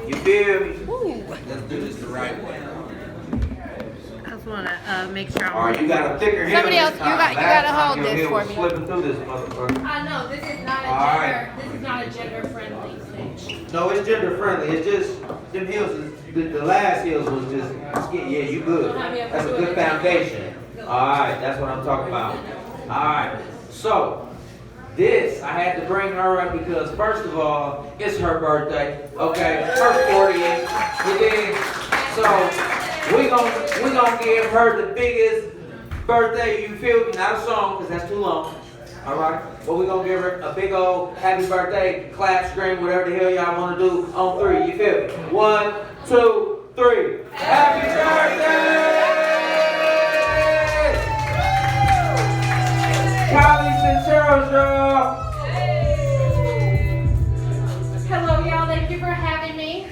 You feel me? Ooh. Let's do this the right way. I just want to make sure All right, you got a thicker heel. Somebody else, this you time. gotta Last hold time your this heel for was me. Slipping through this motherfucker. No, this is not All right. this is not a gender friendly thing. No, it's gender friendly. It's just them heels. The last heels was just skin. Yeah, you good. That's a good foundation. All right, that's what I'm talking about. All right, so. This, I had to bring her up because first of all, it's her birthday, okay? Her 40th, you dig? So, we gonna give her the biggest birthday, you feel me? Not a song, because that's too long, all right? But we gonna give her a big old happy birthday, clap, scream, whatever the hell y'all wanna do on 3, you feel me? 1, 2, 3. Happy birthday! Kylie BBW. Hello, y'all. Thank you for having me.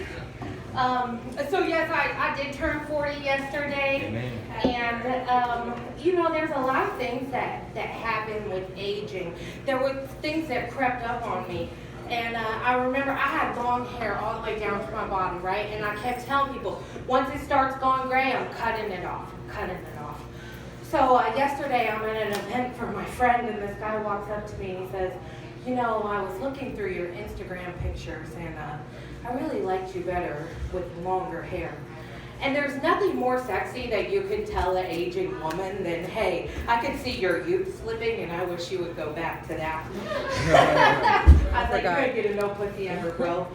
So yes, I did turn 40 yesterday, and you know, there's a lot of things that happen with aging. There were things that crept up on me, and I remember I had long hair all the way down to my bottom, right? And I kept telling people, once it starts going gray, I'm cutting it off. So yesterday I'm at an event for my friend, and this guy walks up to me and he says, you know, I was looking through your Instagram pictures, and I really liked you better with longer hair. And there's nothing more sexy that you can tell an aging woman than, hey, I could see your youth slipping, and I wish you would go back to that. I was like, you ain't getting no pussy ever, bro.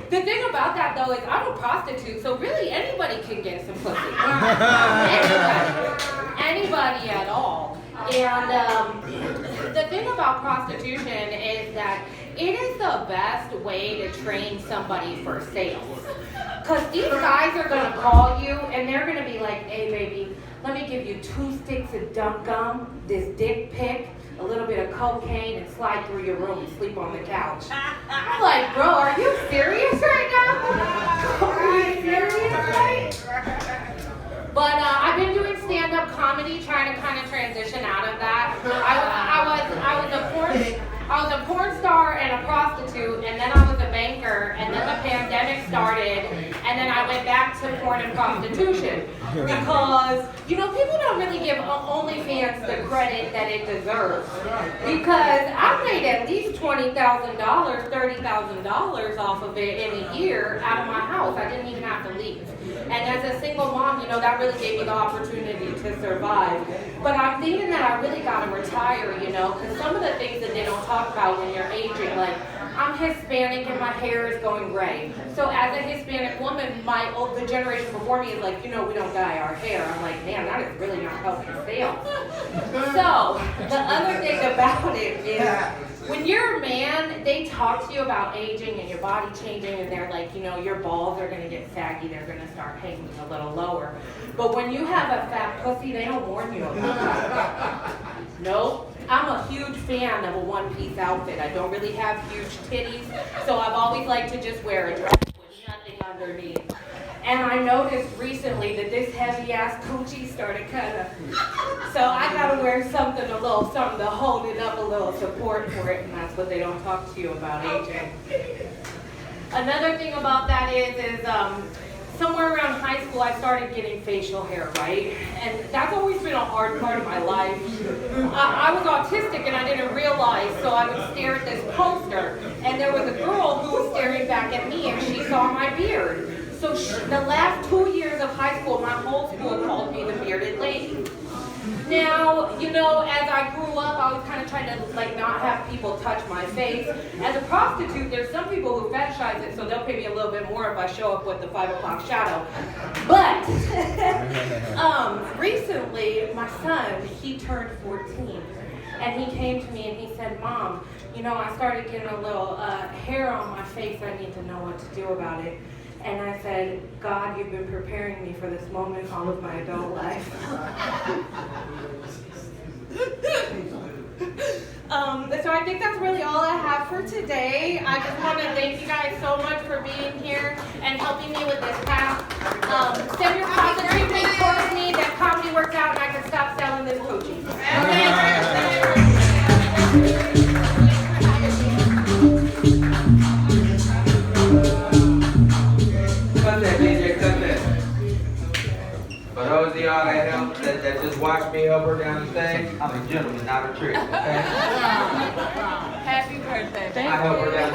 The thing about that, though, is I'm a prostitute, so really anybody can get some pussy. Anybody at all. And the thing about prostitution is that it is the best way to train somebody for sales. Because these guys are going to call you, and they're going to be like, hey, baby, let me give you 2 sticks of dump gum, this dick pic, a little bit of cocaine, and slide through your room and sleep on the couch. I'm like, bro, are you serious right now? Are you serious, right? But I've been doing stand-up comedy, trying to kind of transition out of that. I was a porn star and a prostitute, and then I was a banker, and then the pandemic started, and then I went back to porn and prostitution. Because, you know, people don't really give OnlyFans the credit that it deserves. Because I made at least $20,000, $30,000 off of it in a year out of my house. I didn't even have to leave. And as a single mom, you know, that really gave me the opportunity to survive. But I'm thinking that I really got to retire, you know, because some of the things that they don't talk about when you're aging, like, I'm Hispanic and my hair is going gray. So as a Hispanic woman, the generation before me is like, you know, we don't dye our hair. I'm like, man, that is really not helping sales. So the other thing about it is, when you're a man, they talk to you about aging and your body changing, and they're like, you know, your balls are going to get saggy, they're going to start hanging a little lower. But when you have a fat pussy, they don't warn you about that. Nope. I'm a huge fan of a one-piece outfit. I don't really have huge titties, so I've always liked to just wear a dress with nothing underneath. And I noticed recently that this heavy-ass coochie started kind of, so I gotta wear something to hold it up, a little support for it, and that's what they don't talk to you about aging. Another thing about that is somewhere around high school, I started getting facial hair, right? And that's always been a hard part of my life. I was autistic and I didn't realize, so I would stare at this poster, and there was a girl who was staring back at me, and she saw my beard. So the last 2 years of high school, my whole school called me the bearded lady. Now, you know, as I grew up, I was kind of trying to, like, not have people touch my face. As a prostitute, there's some people who fetishize it, so they'll pay me a little bit more if I show up with the 5 o'clock shadow. But, recently, my son, he turned 14, and he came to me and he said, Mom, you know, I started getting a little hair on my face. I need to know what to do about it. And I said, God, you've been preparing me for this moment all of my adult life. So I think that's really all I have for today. I just want to thank you guys so much for being here and helping me with this path. Send your positivity towards me that comedy works out and I can stop selling this coochie. Okay? DJ, cut that. For those of y'all that help, that just watch me help her down the stage, I'm a gentleman, not a trick, okay? Happy birthday. I help her down